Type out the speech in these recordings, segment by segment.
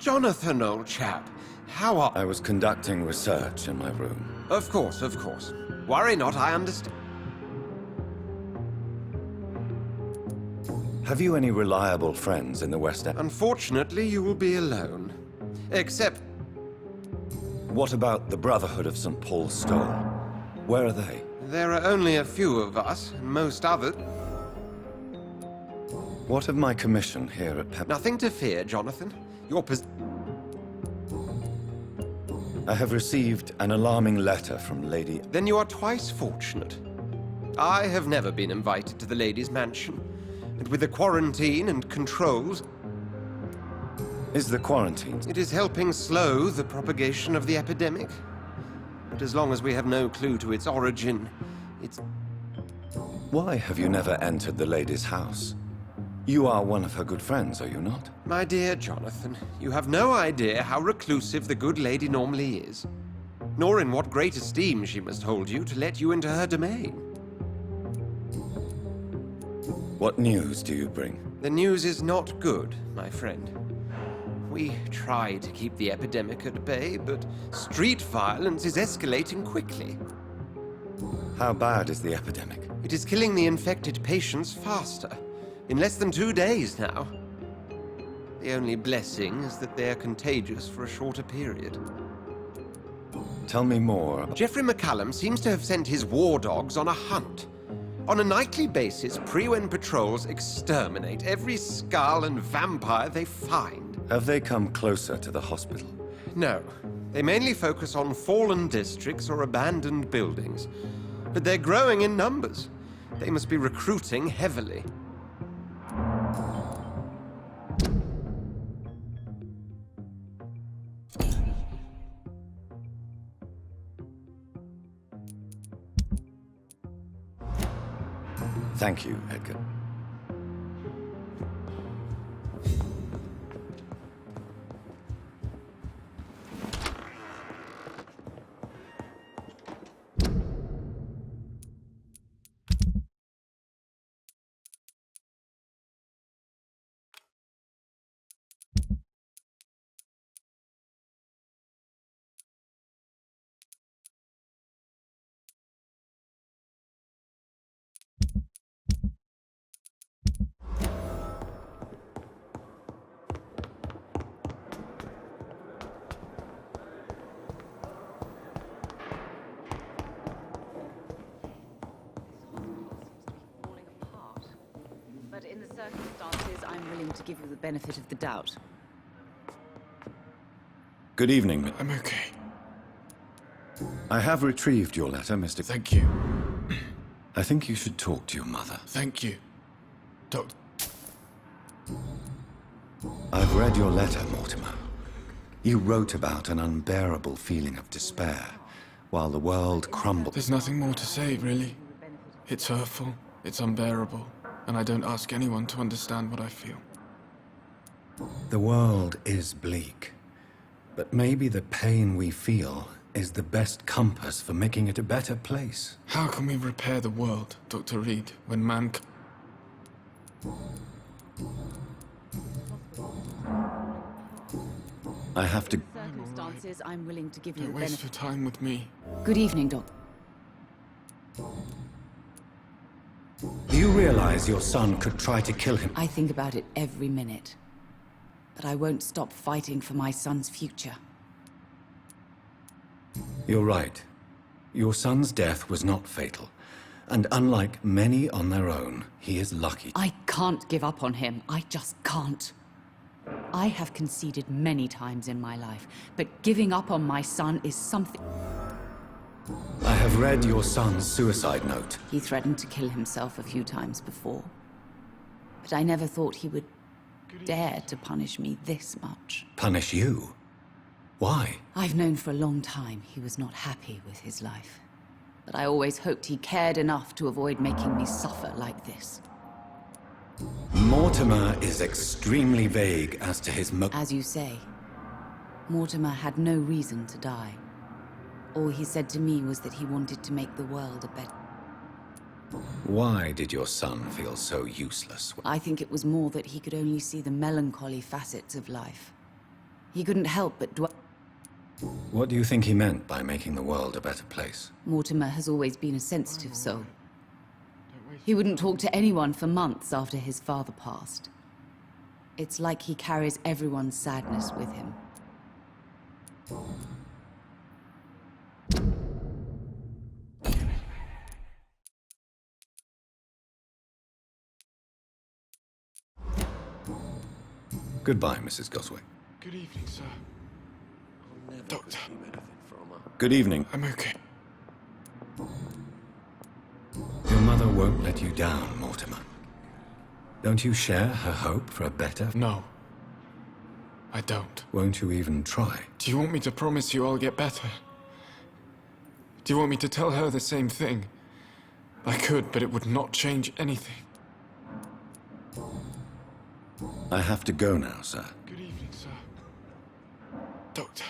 Jonathan, old chap, how are... I was conducting research in my room. Of course, of course. Worry not, I understand. Have you any reliable friends in the West End? Unfortunately, you will be alone. Except... What about the Brotherhood of St. Paul's Stole? Where are they? there are only a few of us, and most others... What of my commission here at Pep? Nothing to fear, Jonathan. Your I have received an alarming letter from Lady... Then you are twice fortunate. I have never been invited to the lady's mansion, and with the quarantine and controls... Is the quarantine? It is helping slow the propagation of the epidemic. But as long as we have no clue to its origin, it's... Why have you never entered the lady's house? You are one of her good friends, are you not? My dear Jonathan, you have no idea how reclusive the good lady normally is, nor in what great esteem she must hold you to let you into her domain. What news do you bring? The news is not good, my friend. We try to keep the epidemic at bay, but street violence is escalating quickly. How bad is the epidemic? It is killing the infected patients faster. In less than 2 days now. The only blessing is that they are contagious for a shorter period. Tell me more. Jeffrey McCallum seems to have sent his war dogs on a hunt. On a nightly basis, Pre-Wen patrols exterminate every skull and vampire they find. Have they come closer to the hospital? No. They mainly focus on fallen districts or abandoned buildings. But they're growing in numbers. They must be recruiting heavily. Thank you, Edgar. But in the circumstances, I'm willing to give you the benefit of the doubt. Good evening. I'm okay. I have retrieved your letter, Mr. Thank you. I think you should talk to your mother. Thank you. Doctor... I've read your letter, Mortimer. You wrote about an unbearable feeling of despair, while the world crumbled. There's nothing more to say, really. It's hurtful, it's unbearable, and I don't ask anyone to understand what I feel. The world is bleak, but maybe the pain we feel is the best compass for making it a better place. How can we repair the world, Dr. Reed, when man... I have to... Circumstances, I'm willing to give you Don't the waste your benefit. time with me. Good evening, Doc. Do you realize your son could try to kill him? I think about it every minute. But I won't stop fighting for my son's future. You're right. Your son's death was not fatal. And unlike many on their own, he is lucky. I can't give up on him. I just can't. I have conceded many times in my life, but giving up on my son is something... I have read your son's suicide note. He threatened to kill himself a few times before. But I never thought he would dare to punish me this much. Punish you? Why? I've known for a long time he was not happy with his life. But I always hoped he cared enough to avoid making me suffer like this. Mortimer is extremely vague as to his As you say, Mortimer had no reason to die. All he said to me was that he wanted to make the world a better... Why did your son feel so useless? I think it was more that he could only see the melancholy facets of life. He couldn't help but dwell. What do you think he meant by making the world a better place? Mortimer has always been a sensitive soul. He wouldn't talk to anyone for months after his father passed. It's like he carries everyone's sadness with him. Goodbye, Mrs. Goswick. Good evening, sir. Doctor, Good evening. I'm okay. Your mother won't let you down, Mortimer. Don't you share her hope for a better... No. I don't. Won't you even try? Do you want me to promise you I'll get better? Do you want me to tell her the same thing? I could, but it would not change anything. I have to go now, sir. Good evening, sir. Doctor.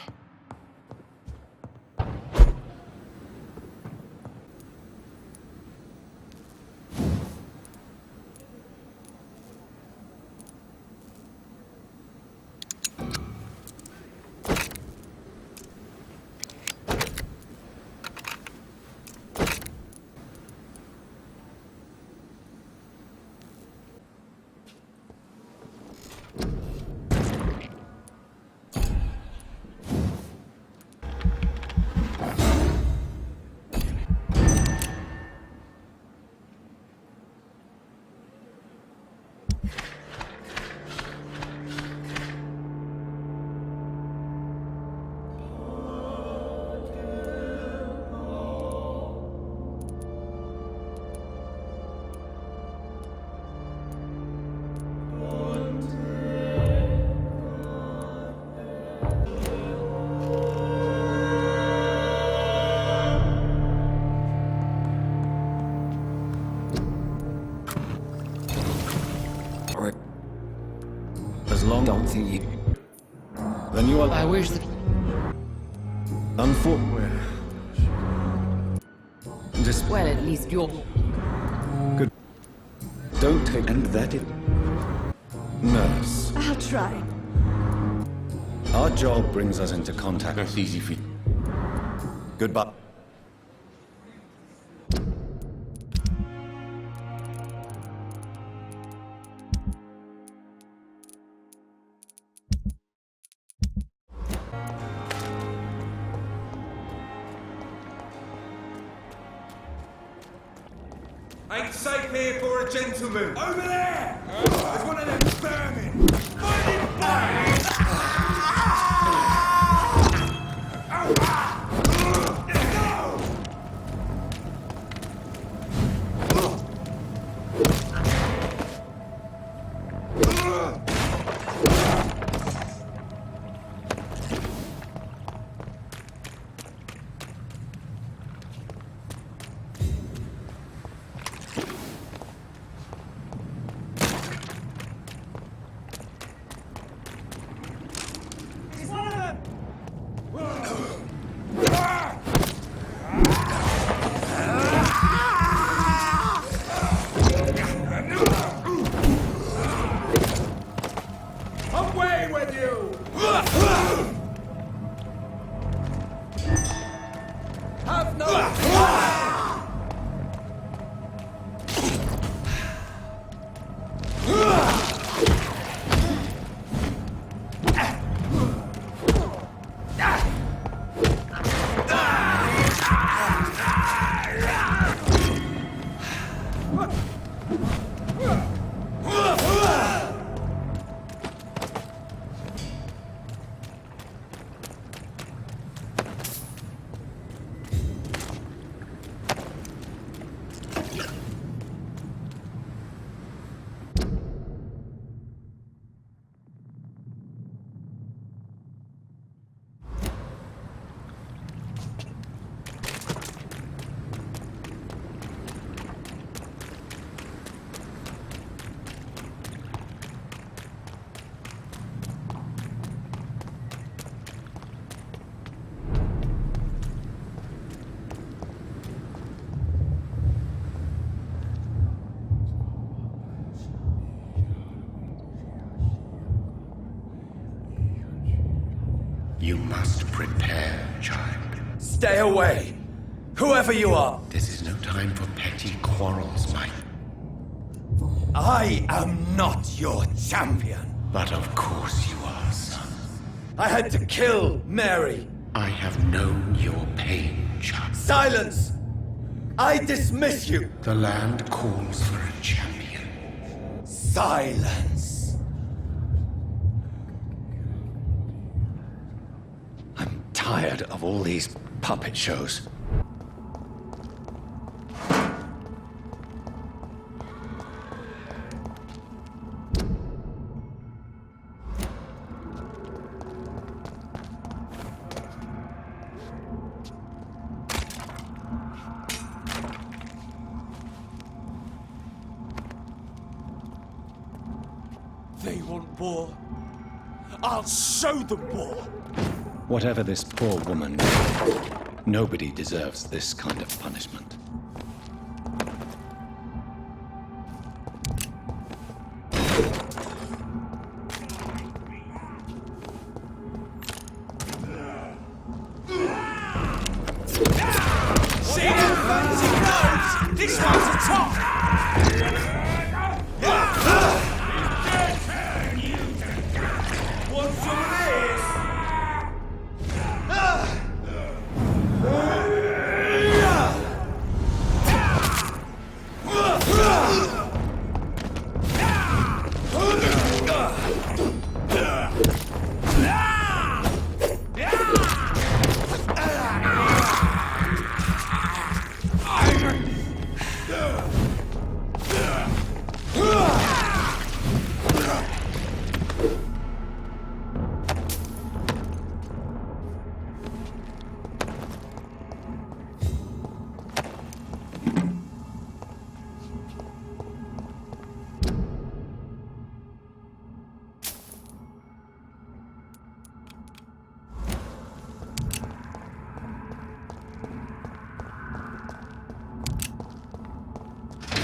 Don't think you... Then you are... I wish that... Unfortunately... Just... Well, at least you're... Good. Don't take... And that it... Nurse. I'll try. Our job brings us into contact. That's easy for you. Goodbye. Ain't safe here for a gentleman. Over there! There's one of them vermin. Find him back! You must prepare, child. Stay away! Whoever you are! This is no time for petty quarrels, Mike. I am not your champion! But of course you are, son. I had to kill Mary! I have known your pain, child. Silence! I dismiss you! The land calls for a champion. Silence! I'm tired of all these puppet shows. They want war. I'll show them war! Whatever this poor woman did, nobody deserves this kind of punishment. See them? See those? This one's a top! Want some of this?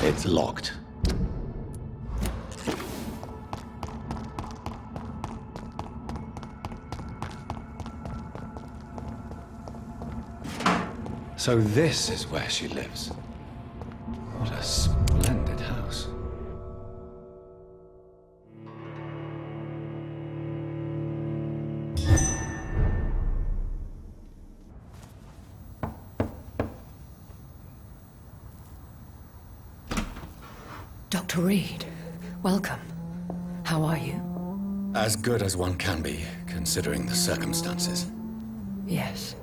It's locked. So this is where she lives. What a splendid house. Dr. Reed, welcome. How are you? As good as one can be, considering the circumstances. Yes.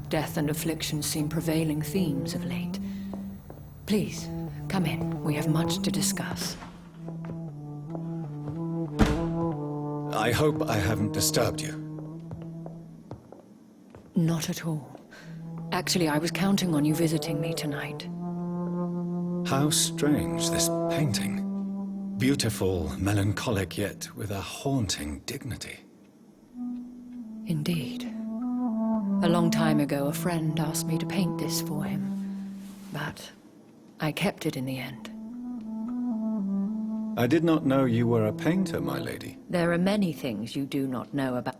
Death and affliction seem prevailing themes of late. Please, come in. We have much to discuss. I hope I haven't disturbed you. Not at all. Actually, I was counting on you visiting me tonight. How strange, this painting. Beautiful, melancholic, yet with a haunting dignity. Indeed. A long time ago, a friend asked me to paint this for him, but I kept it in the end. I did not know you were a painter, my lady. There are many things you do not know about.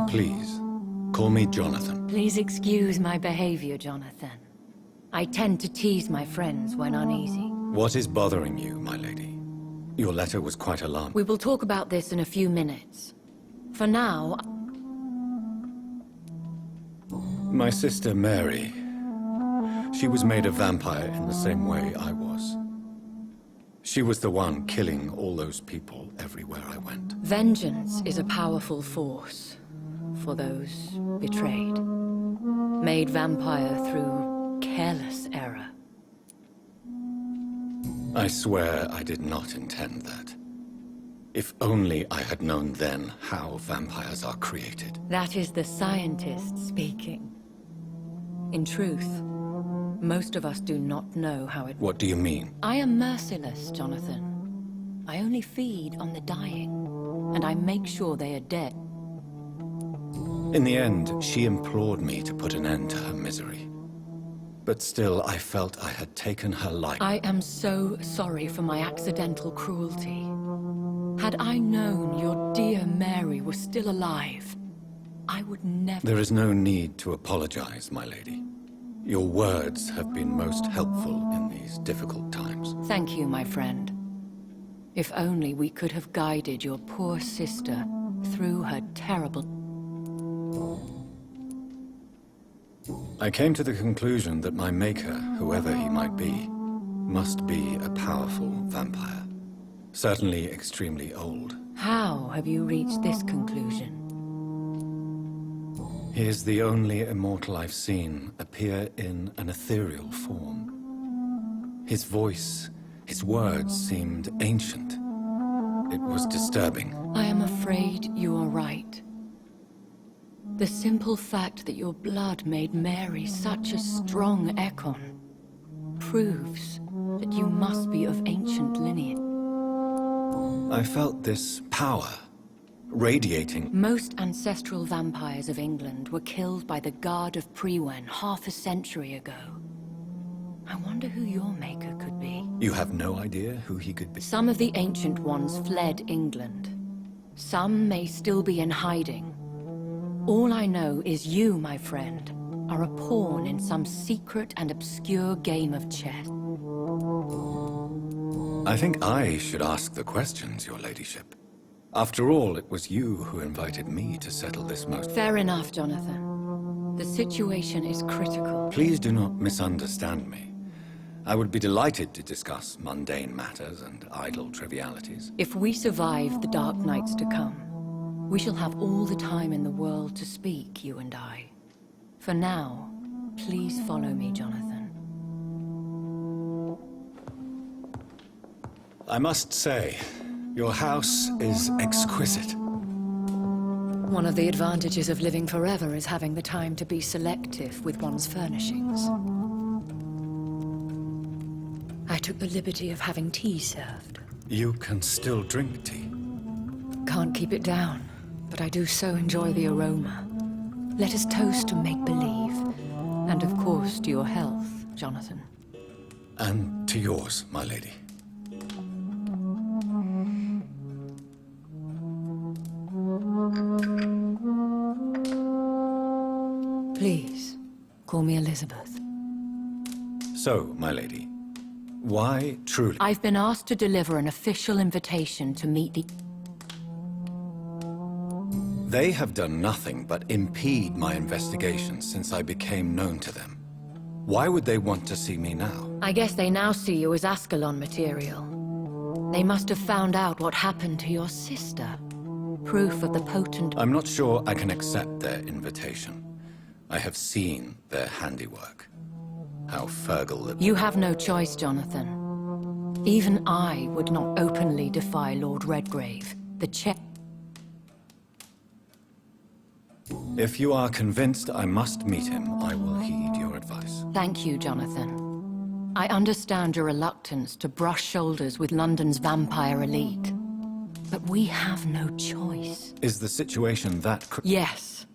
Please, call me Jonathan. Please excuse my behavior, Jonathan. I tend to tease my friends when uneasy. What is bothering you, my lady? Your letter was quite alarming. We will talk about this in a few minutes. For now... My sister Mary, she was made a vampire in the same way I was. She was the one killing all those people everywhere I went. Vengeance is a powerful force for those betrayed. Made vampire through careless error. I swear I did not intend that. If only I had known then how vampires are created. That is the scientist speaking. In truth, most of us do not know how it... What do you mean? I am merciless, Jonathan. I only feed on the dying, and I make sure they are dead. In the end, she implored me to put an end to her misery. But still, I felt I had taken her life. I am so sorry for my accidental cruelty. Had I known your dear Mary was still alive, I would never... There is no need to apologize, my lady. Your words have been most helpful in these difficult times. Thank you, my friend. If only we could have guided your poor sister through her terrible... I came to the conclusion that my maker, whoever he might be, must be a powerful vampire. Certainly extremely old. How have you reached this conclusion? He is the only immortal I've seen appear in an ethereal form. His voice, his words seemed ancient. It was disturbing. I am afraid you are right. The simple fact that your blood made Mary such a strong Ekon proves that you must be of ancient lineage. I felt this power radiating. Most ancestral vampires of England were killed by the Guard of Prewen half a century ago. I wonder who your maker could be. You have no idea who he could be? Some of the ancient ones fled England. Some may still be in hiding. All I know is you, my friend, are a pawn in some secret and obscure game of chess. I think I should ask the questions, your ladyship. After all, it was you who invited me to settle this most... Fair enough, Jonathan. The situation is critical. Please do not misunderstand me. I would be delighted to discuss mundane matters and idle trivialities. If we survive the dark nights to come, we shall have all the time in the world to speak, you and I. For now, please follow me, Jonathan. I must say, your house is exquisite. One of the advantages of living forever is having the time to be selective with one's furnishings. I took the liberty of having tea served. You can still drink tea. Can't keep it down, but I do so enjoy the aroma. Let us toast to make-believe, and of course to your health, Jonathan. And to yours, my lady. Please, call me Elizabeth. So, my lady, why truly? I've been asked to deliver an official invitation to meet the... They have done nothing but impede my investigation since I became known to them. Why would they want to see me now? I guess they now see you as Ascalon material. They must have found out what happened to your sister. Proof of the potent... I'm not sure I can accept their invitation. I have seen their handiwork. How Fergal the... You have no choice, Jonathan. Even I would not openly defy Lord Redgrave, the If you are convinced I must meet him, I will heed your advice. Thank you, Jonathan. I understand your reluctance to brush shoulders with London's vampire elite. But we have no choice. Is the situation that... Yes.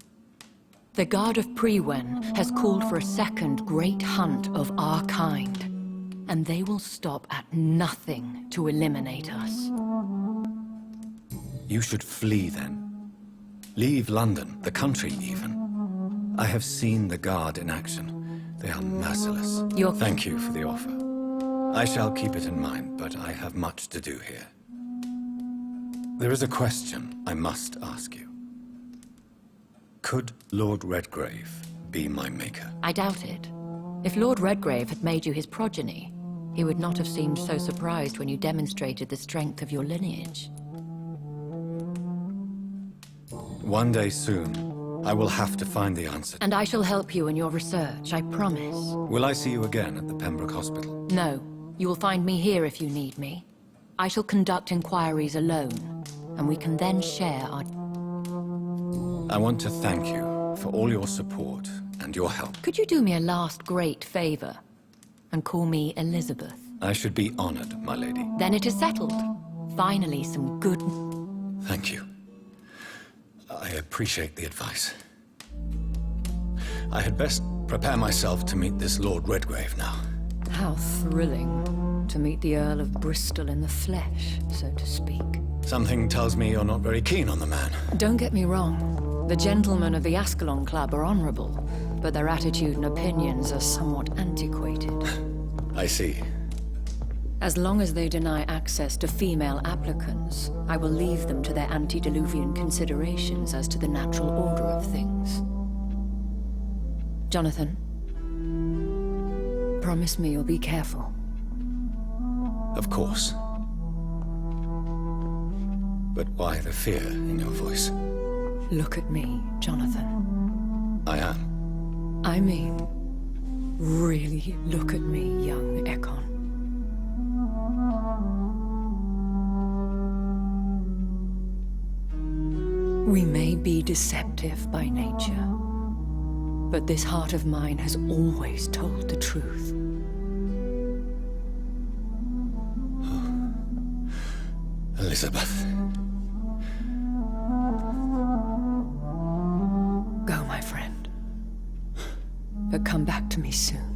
The Guard of Prewen has called for a second great hunt of our kind. And they will stop at nothing to eliminate us. You should flee then. Leave London, the country even. I have seen the Guard in action. They are merciless. Thank you for the offer. I shall keep it in mind, but I have much to do here. There is a question I must ask you. Could Lord Redgrave be my maker? I doubt it. If Lord Redgrave had made you his progeny, he would not have seemed so surprised when you demonstrated the strength of your lineage. One day soon, I will have to find the answer. And I shall help you in your research, I promise. Will I see you again at the Pembroke Hospital? No. You will find me here if you need me. I shall conduct inquiries alone, and we can then share our... I want to thank you for all your support and your help. Could you do me a last great favor and call me Elizabeth? I should be honored, my lady. Then it is settled. Finally, some good... Thank you. I appreciate the advice. I had best prepare myself to meet this Lord Redgrave now. How thrilling to meet the Earl of Bristol in the flesh, so to speak. Something tells me you're not very keen on the man. Don't get me wrong. The gentlemen of the Ascalon Club are honorable, but their attitude and opinions are somewhat antiquated. I see. As long as they deny access to female applicants, I will leave them to their antediluvian considerations as to the natural order of things. Jonathan, promise me you'll be careful. Of course. But why the fear in your voice? Look at me, Jonathan. I am. I mean, really look at me, young Ekon. We may be deceptive by nature, but this heart of mine has always told the truth. Elizabeth. Go, my friend. But come back to me soon.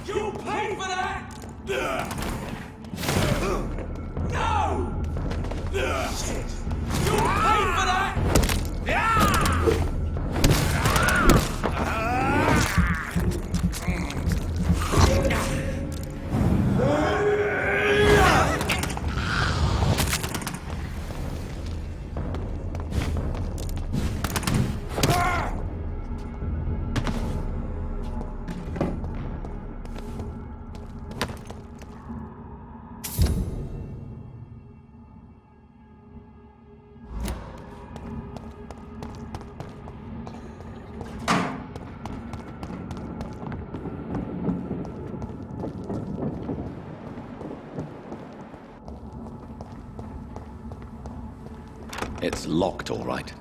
You'll pay for that! No! Shit! You'll pay for that! It's locked, all right.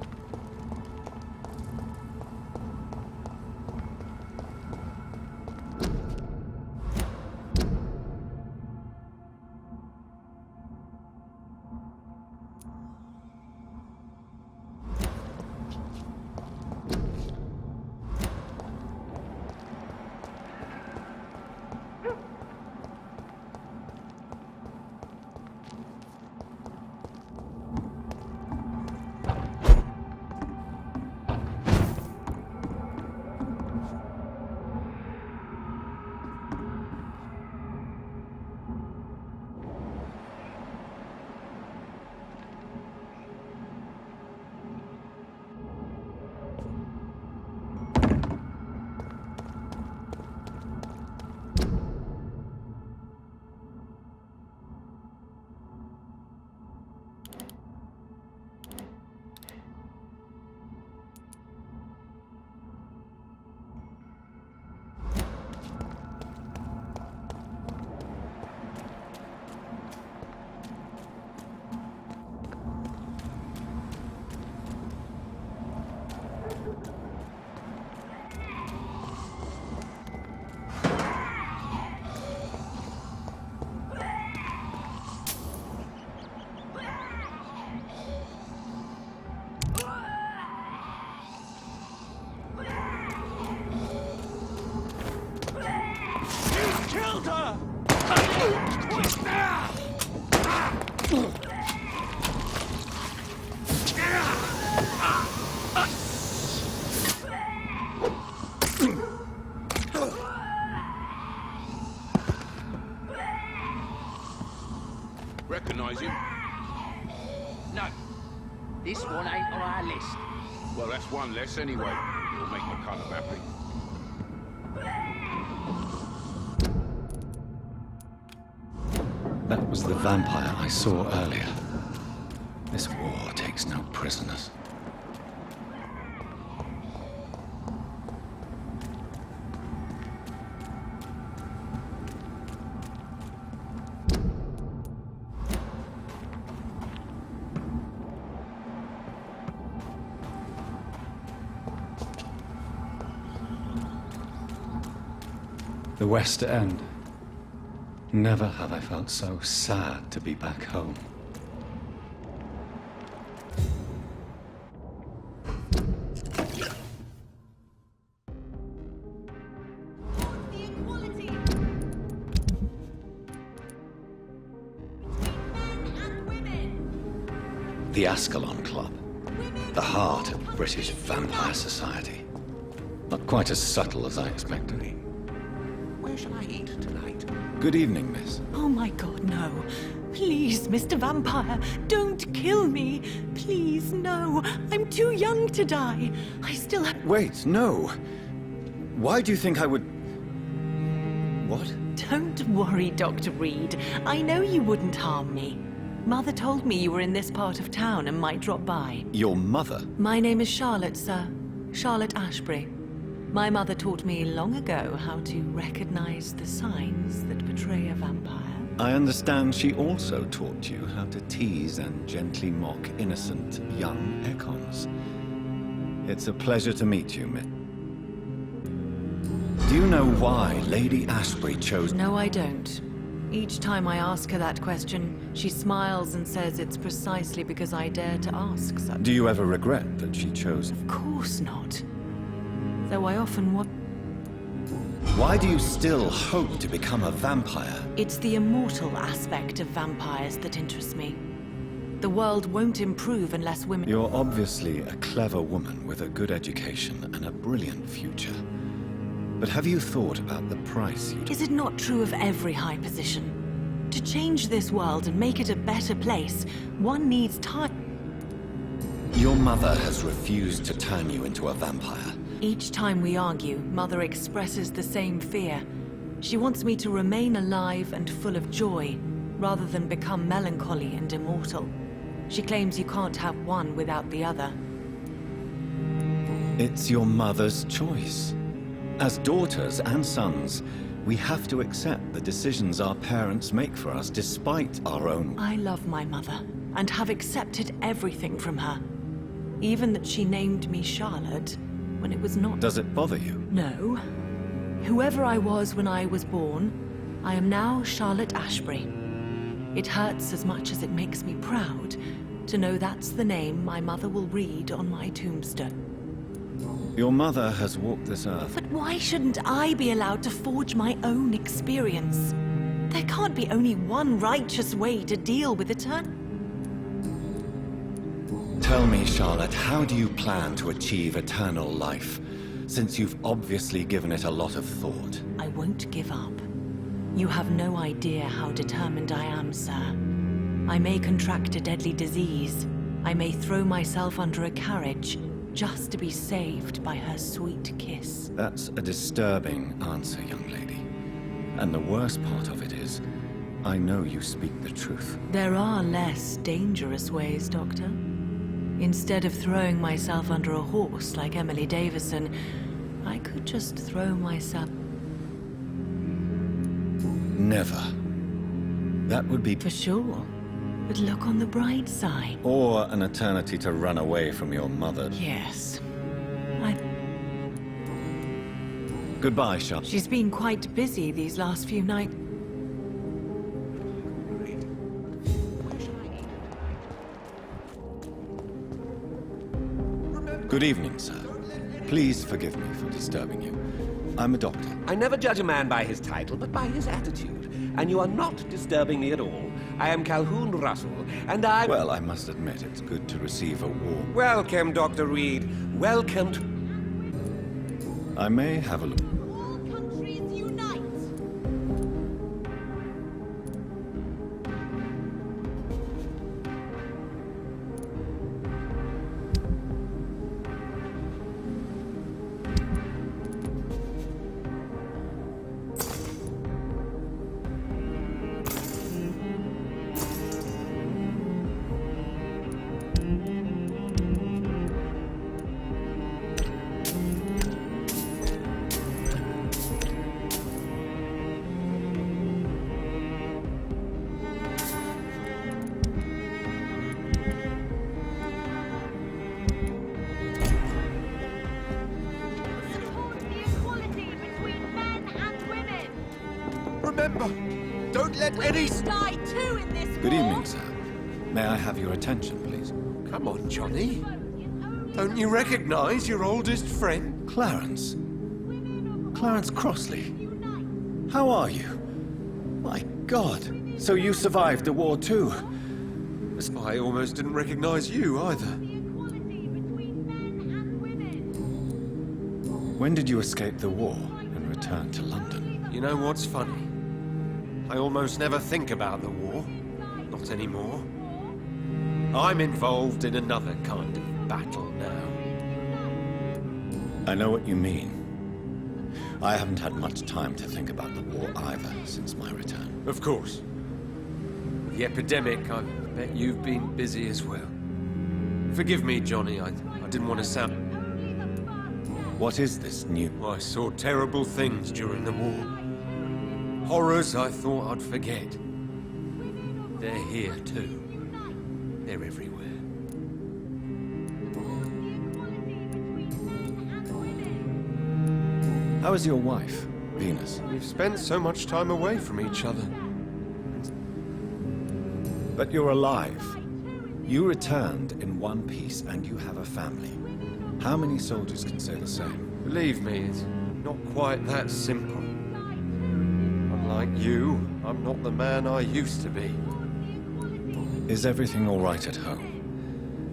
Recognise him? No. This one ain't on our list. Well, that's one less anyway. It'll make my cunt happy. That was the vampire I saw earlier. This war takes no prisoners. The West End. Never have I felt so sad to be back home. The Ascalon Club. The heart of British vampire society. Not quite as subtle as I expected. Where shall I eat tonight? Good evening, miss. Oh my god, no. Please, Mr. Vampire, don't kill me. Please, no. I'm too young to die. I still have... Wait, no. Why do you think I would... What? Don't worry, Dr. Reed. I know you wouldn't harm me. Mother told me you were in this part of town and might drop by. Your mother? My name is Charlotte, sir. Charlotte Ashbury. My mother taught me long ago how to recognize the signs that betray a vampire. I understand she also taught you how to tease and gently mock innocent young Econs. It's a pleasure to meet you, miss. Do you know why Lady Ashbury chose... No, I don't. Each time I ask her that question, she smiles and says it's precisely because I dare to ask such. Do you ever regret that she chose... Of course not. Though I often want... Why do you still hope to become a vampire? It's the immortal aspect of vampires that interests me. The world won't improve unless women... You're obviously a clever woman with a good education and a brilliant future. But have you thought about the price you... Is it not true of every high position? To change this world and make it a better place, one needs time. Your mother has refused to turn you into a vampire. Each time we argue, Mother expresses the same fear. She wants me to remain alive and full of joy, rather than become melancholy and immortal. She claims you can't have one without the other. It's your mother's choice. As daughters and sons, we have to accept the decisions our parents make for us despite our own... I love my mother, and have accepted everything from her. Even that she named me Charlotte, when it was not... Does it bother you? No. Whoever I was when I was born, I am now Charlotte Ashbury. It hurts as much as it makes me proud to know that's the name my mother will read on my tombstone. Your mother has walked this earth. But why shouldn't I be allowed to forge my own experience? There can't be only one righteous way to deal with eternity. Tell me, Charlotte, how do you plan to achieve eternal life, since you've obviously given it a lot of thought? I won't give up. You have no idea how determined I am, sir. I may contract a deadly disease. I may throw myself under a carriage, just to be saved by her sweet kiss. That's a disturbing answer, young lady. And the worst part of it is, I know you speak the truth. There are less dangerous ways, Doctor. Instead of throwing myself under a horse like Emily Davison, I could just throw myself... Never. That would be... For sure. But look on the bright side. Or an eternity to run away from your mother. Yes. Goodbye, Charlotte. She's been quite busy these last few nights. Good evening, sir. Please forgive me for disturbing you. I'm a doctor. I never judge a man by his title, but by his attitude. And you are not disturbing me at all. I am Calhoun Russell, and I... Well, I must admit, it's good to receive a warm... Welcome, Dr. Reed. Welcome to... I may have a look. All countries unite! remember. Don't let any... Die too in this Good evening, sir. May I have your attention, please? Come on, Johnny. Don't you recognize your oldest friend? Clarence. Clarence Crossley. How are you? My God. So you survived the war too? I almost didn't recognize you either. When did you escape the war and return to London? You know what's funny? I almost never think about the war. Not anymore. I'm involved in another kind of battle now. I know what you mean. I haven't had much time to think about the war either since my return. Of course. With the epidemic, I bet you've been busy as well. Forgive me, Johnny, I didn't want to sound... What is this new... I saw terrible things during the war. Horrors I thought I'd forget. They're here too. They're everywhere. How is your wife, Venus? We've spent so much time away from each other. But you're alive. You returned in one piece and you have a family. How many soldiers can say the same? Believe me, it's not quite that simple. Unlike you, I'm not the man I used to be. Is everything all right at home?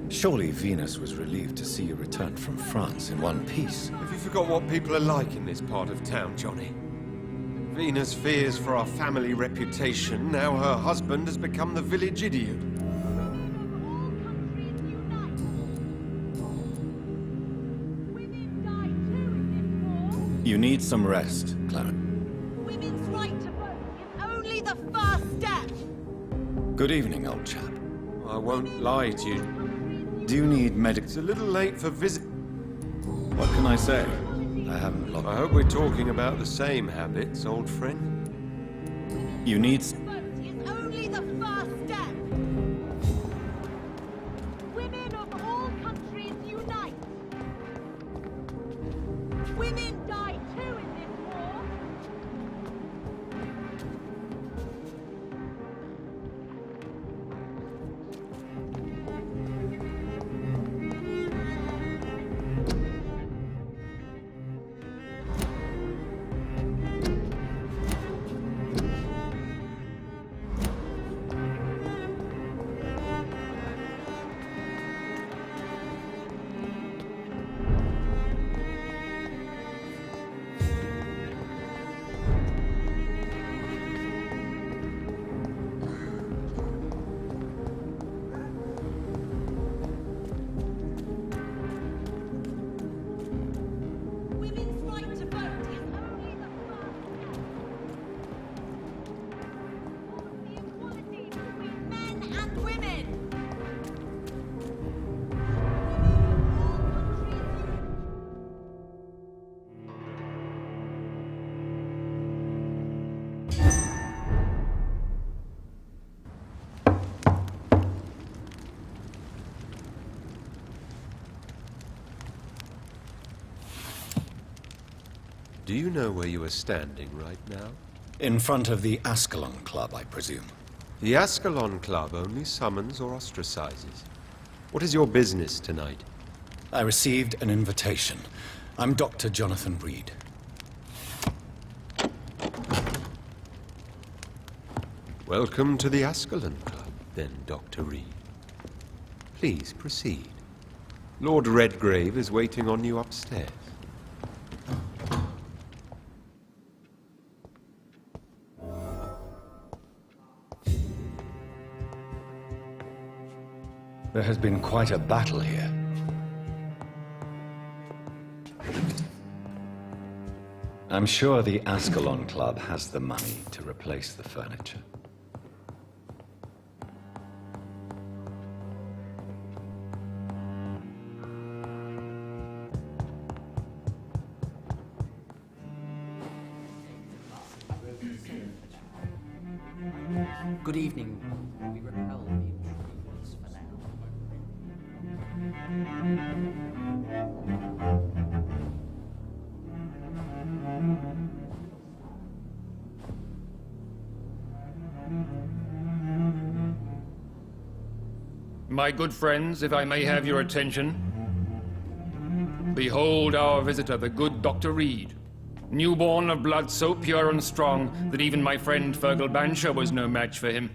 Surely Venus was relieved to see you return from France in one piece. Have you forgot what people are like in this part of town, Johnny? Venus fears for our family reputation. Now her husband has become the village idiot. You need some rest, Clarence. Women's right to vote is only the first step. Good evening, old chap. I won't lie to you. Do you need medic... It's a little late for visit... What can I say? I haven't lost... I hope we're talking about the same habits, old friend. You need... Vote is only the first step. Women of all countries unite. Women die too in this war. Women's right to vote is only the first step. The equality between men and women. Do you know where you are standing right now? In front of the Ascalon Club, I presume. The Ascalon Club only summons or ostracizes. What is your business tonight? I received an invitation. I'm Dr. Jonathan Reed. Welcome to the Ascalon Club, then, Dr. Reed. Please proceed. Lord Redgrave is waiting on you upstairs. There has been quite a battle here. I'm sure the Ascalon Club has the money to replace the furniture. Good evening. We repel the intruders for now. My good friends, if I may have your attention. Behold our visitor, the good Dr. Reed. Newborn of blood so pure and strong that even my friend Fergal Bansher was no match for him.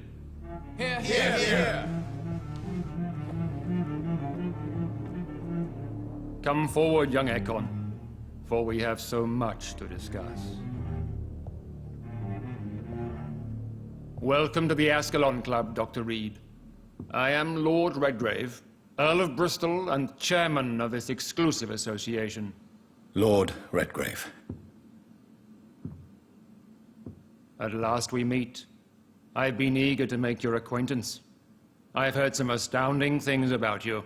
Here, here, here. Come forward, young Ekon, for we have so much to discuss. Welcome to the Ascalon Club, Dr. Reed. I am Lord Redgrave, Earl of Bristol and chairman of this exclusive association. Lord Redgrave. At last we meet. I've been eager to make your acquaintance. I've heard some astounding things about you.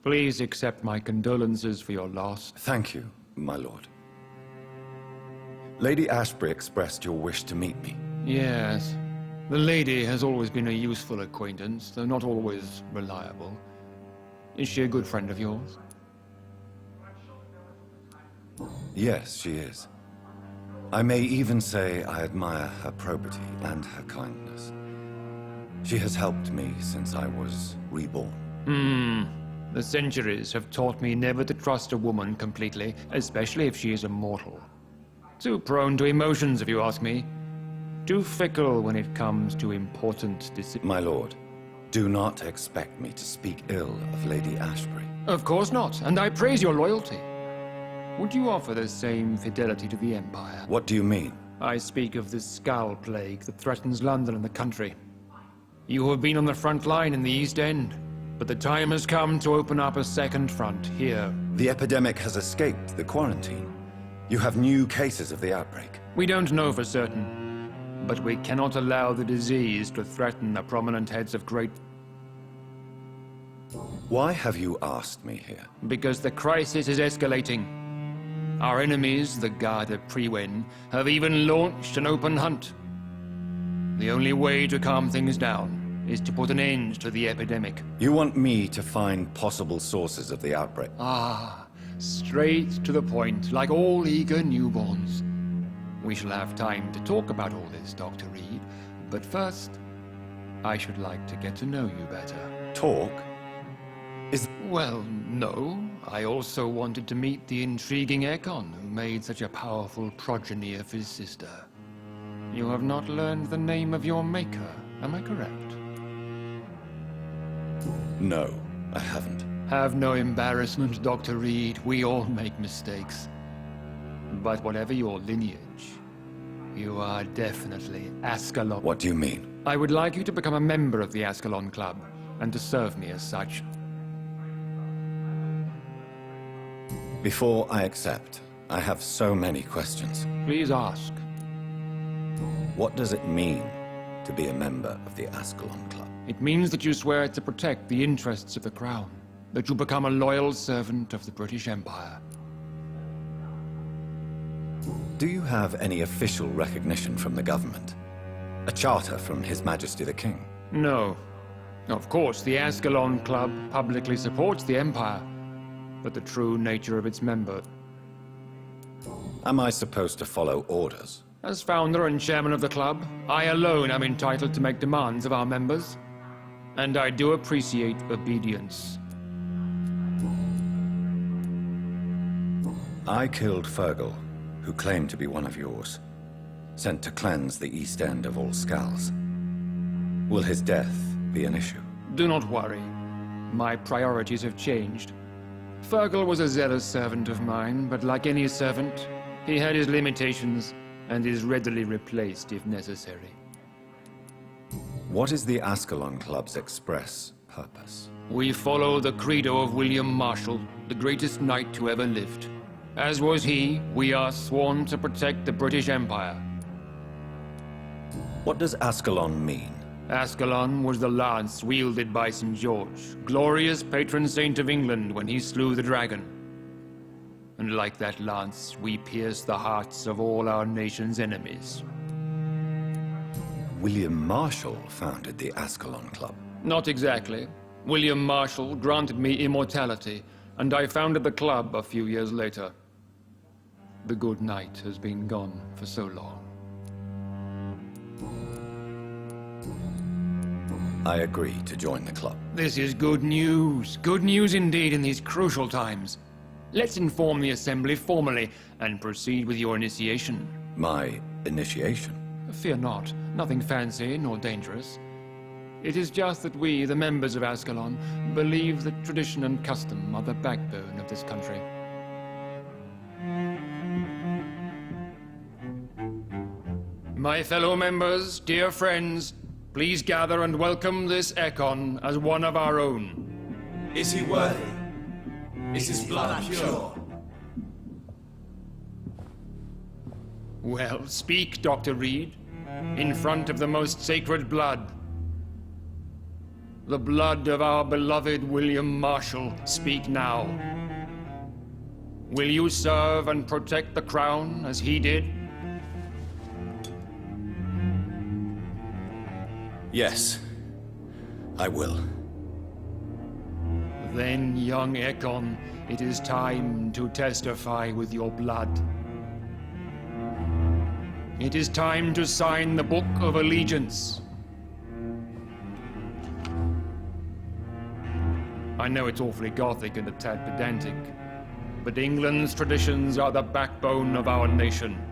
Please accept my condolences for your loss. Thank you, my lord. Lady Ashbury expressed your wish to meet me. Yes. The lady has always been a useful acquaintance, though not always reliable. Is she a good friend of yours? Yes, she is. I may even say I admire her probity and her kindness. She has helped me since I was reborn. The centuries have taught me never to trust a woman completely, especially if she is a mortal. Too prone to emotions, if you ask me. Too fickle when it comes to important decisions. My lord, do not expect me to speak ill of Lady Ashbury. Of course not, and I praise your loyalty. Would you offer the same fidelity to the Empire? What do you mean? I speak of the Skull Plague that threatens London and the country. You have been on the front line in the East End, but the time has come to open up a second front here. The epidemic has escaped the quarantine. You have new cases of the outbreak. We don't know for certain, but we cannot allow the disease to threaten the prominent heads of great... Why have you asked me here? Because the crisis is escalating. Our enemies, the Guard of Priwen, have even launched an open hunt. The only way to calm things down is to put an end to the epidemic. You want me to find possible sources of the outbreak? Straight to the point, like all eager newborns. We shall have time to talk about all this, Dr. Reed, but first, I should like to get to know you better. Talk? Well, no. I also wanted to meet the intriguing Ekon, who made such a powerful progeny of his sister. You have not learned the name of your maker, am I correct? No, I haven't. Have no embarrassment, Dr. Reed. We all make mistakes. But whatever your lineage, you are definitely Ascalon. What do you mean? I would like you to become a member of the Ascalon Club, and to serve me as such. Before I accept, I have so many questions. Please ask. What does it mean to be a member of the Ascalon Club? It means that you swear to protect the interests of the Crown, that you become a loyal servant of the British Empire. Do you have any official recognition from the government? A charter from His Majesty the King? No. Of course, the Ascalon Club publicly supports the Empire, but the true nature of its members... Am I supposed to follow orders? As founder and chairman of the club, I alone am entitled to make demands of our members, and I do appreciate obedience. I killed Fergal, who claimed to be one of yours, sent to cleanse the East End of all skulls. Will his death be an issue? Do not worry. My priorities have changed. Fergal was a zealous servant of mine, but like any servant, he had his limitations and is readily replaced if necessary. What is the Ascalon Club's express purpose? We follow the credo of William Marshall, the greatest knight who ever lived. As was he, we are sworn to protect the British Empire. What does Ascalon mean? Ascalon was the lance wielded by St. George, glorious patron saint of England when he slew the dragon. And like that lance, we pierce the hearts of all our nation's enemies. William Marshall founded the Ascalon Club. Not exactly. William Marshall granted me immortality, and I founded the club a few years later. The good knight has been gone for so long. I agree to join the club. This is good news. Good news indeed in these crucial times. Let's inform the Assembly formally and proceed with your initiation. My initiation? Fear not. Nothing fancy nor dangerous. It is just that we, the members of Ascalon, believe that tradition and custom are the backbone of this country. My fellow members, dear friends, please gather and welcome this Ekon as one of our own. Is he worthy? Is his blood pure? Well, speak, Dr. Reed, in front of the most sacred blood. The blood of our beloved William Marshall, speak now. Will you serve and protect the crown as he did? Yes, I will. Then, young Ekon, it is time to testify with your blood. It is time to sign the Book of Allegiance. I know it's awfully gothic and a tad pedantic, but England's traditions are the backbone of our nation.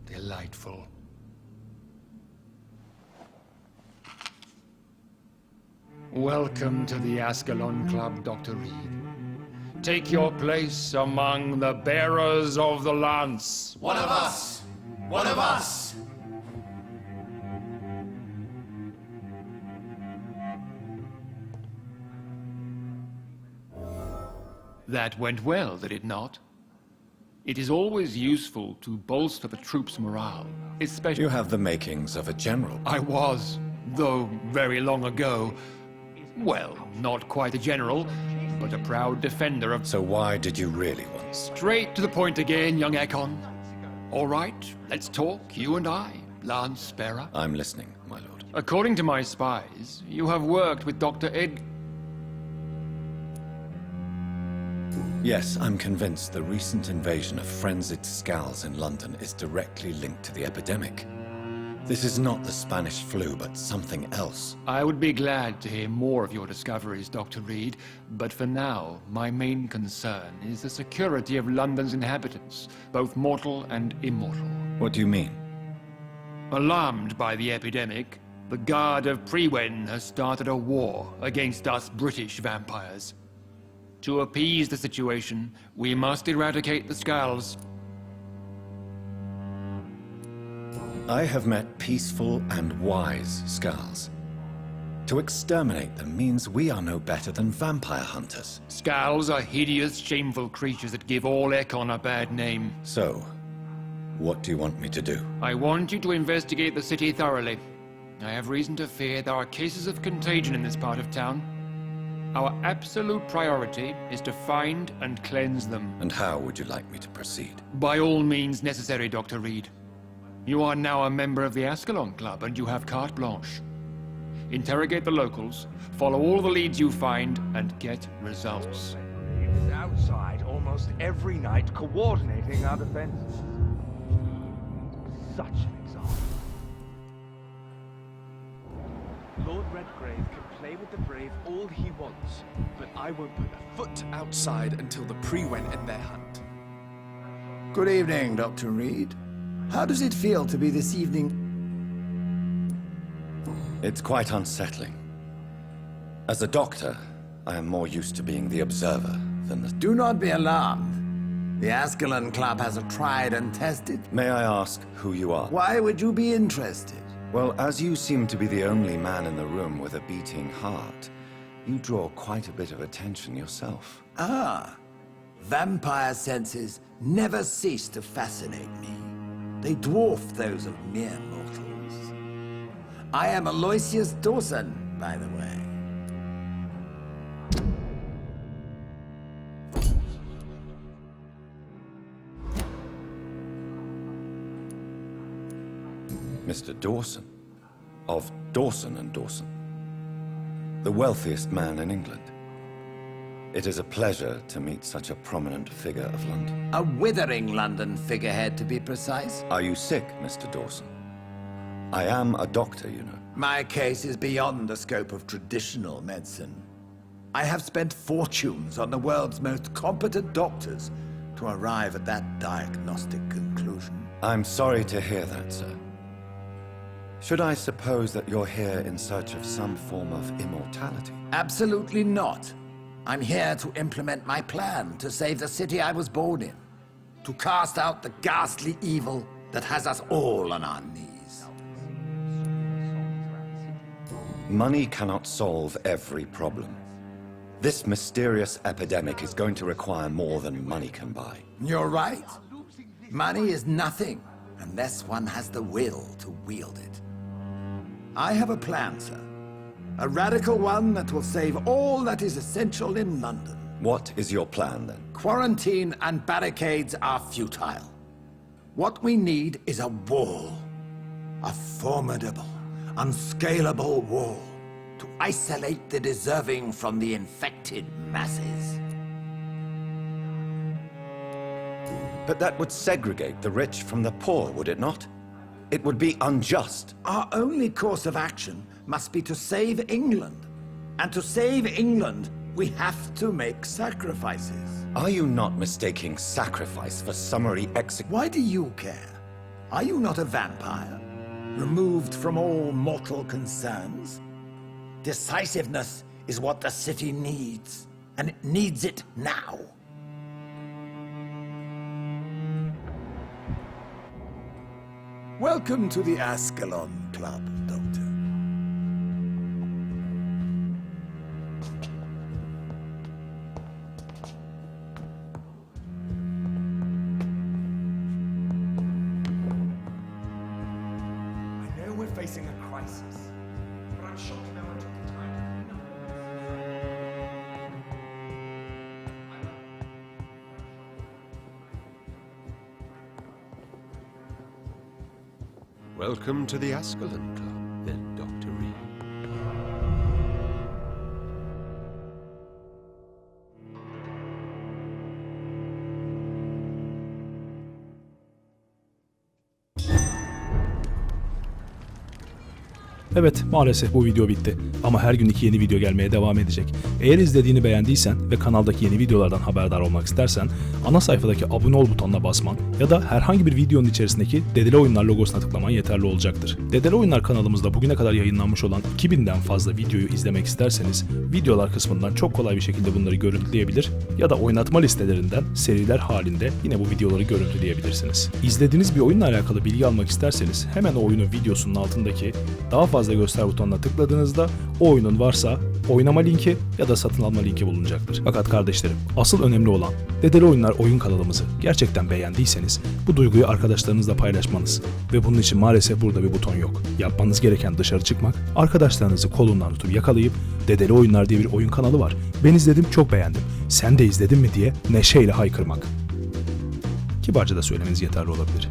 Delightful. Welcome to the Ascalon Club, Dr. Reed. Take your place among the bearers of the lance. One of us! One of us! That went well, did it not? It is always useful to bolster the troops' morale, especially... You have the makings of a general. I was, though very long ago. Well, not quite a general, but a proud defender of... So why did you really want... Straight to the point again, young Ekon. All right, let's talk, you and I, Lance Sparrow. I'm listening, my lord. According to my spies, you have worked with Dr. Ed... Yes, I'm convinced the recent invasion of frenzied Scals in London is directly linked to the epidemic. This is not the Spanish flu, but something else. I would be glad to hear more of your discoveries, Dr. Reed, but for now, my main concern is the security of London's inhabitants, both mortal and immortal. What do you mean? Alarmed by the epidemic, the Guard of Prewen has started a war against us British vampires. To appease the situation, we must eradicate the Scals. I have met peaceful and wise Scals. To exterminate them means we are no better than vampire hunters. Scals are hideous, shameful creatures that give all Ekon a bad name. So, what do you want me to do? I want you to investigate the city thoroughly. I have reason to fear there are cases of contagion in this part of town. Our absolute priority is to find and cleanse them. And how would you like me to proceed? By all means necessary, Dr. Reed. You are now a member of the Ascalon Club, and you have carte blanche. Interrogate the locals, follow all the leads you find, and get results. It's outside almost every night, coordinating our defenses. Such an example. Lord Redgrave can play with the brave all he wants, but I won't put a foot outside until the Prewen end their hunt. Good evening, Dr. Reed. How does it feel to be this evening? It's quite unsettling. As a doctor, I am more used to being the observer than the... Do not be alarmed. The Ascalon Club has a tried and tested... May I ask who you are? Why would you be interested? Well, as you seem to be the only man in the room with a beating heart, you draw quite a bit of attention yourself. Ah, vampire senses never cease to fascinate me. They dwarf those of mere mortals. I am Aloysius Dawson, by the way. Mr. Dawson, of Dawson and Dawson, the wealthiest man in England. It is a pleasure to meet such a prominent figure of London. A withering London figurehead, to be precise. Are you sick, Mr. Dawson? I am a doctor, you know. My case is beyond the scope of traditional medicine. I have spent fortunes on the world's most competent doctors to arrive at that diagnostic conclusion. I'm sorry to hear that, sir. Should I suppose that you're here in search of some form of immortality? Absolutely not. I'm here to implement my plan to save the city I was born in, to cast out the ghastly evil that has us all on our knees. Money cannot solve every problem. This mysterious epidemic is going to require more than money can buy. You're right. Money is nothing unless one has the will to wield it. I have a plan, sir. A radical one that will save all that is essential in London. What is your plan, then? Quarantine and barricades are futile. What we need is a wall. A formidable, unscalable wall to isolate the deserving from the infected masses. But that would segregate the rich from the poor, would it not? It would be unjust. Our only course of action must be to save England. And to save England, we have to make sacrifices. Are you not mistaking sacrifice for summary execution? Why do you care? Are you not a vampire? Removed from all mortal concerns? Decisiveness is what the city needs, and it needs it now. Welcome to the Ascalon Club, Doctor. I know we're facing a crisis, but I'm shocked no one took the time to know. Welcome to the Ascalon Club, then, Dr. Reed. Evet, maalesef bu video bitti. Ama her gün 2 yeni video gelmeye devam edecek. Eğer izlediğini beğendiysen ve kanaldaki yeni videolardan haberdar olmak istersen ana sayfadaki abone ol butonuna basman ya da herhangi bir videonun içerisindeki DeDeliOyunlar logosuna tıklaman yeterli olacaktır. DeDeliOyunlar kanalımızda bugüne kadar yayınlanmış olan 2000'den fazla videoyu izlemek isterseniz videolar kısmından çok kolay bir şekilde bunları görüntüleyebilir ya da oynatma listelerinden seriler halinde yine bu videoları görüntüleyebilirsiniz. İzlediğiniz bir oyunla alakalı bilgi almak isterseniz hemen o oyunun videosunun altındaki daha fazla göster butonuna tıkladığınızda o oyunun varsa oynama linki ya da satın alma linki bulunacaktır. Fakat kardeşlerim, asıl önemli olan DeDeliOyunlar oyun kanalımızı gerçekten beğendiyseniz bu duyguyu arkadaşlarınızla paylaşmanız ve bunun için maalesef burada bir buton yok. Yapmanız gereken dışarı çıkmak, arkadaşlarınızı kolundan tutup yakalayıp DeDeliOyunlar diye bir oyun kanalı var. Ben izledim, çok beğendim. Sen de izledin mi diye neşeyle haykırmak. Kibarca da söylemeniz yeterli olabilir.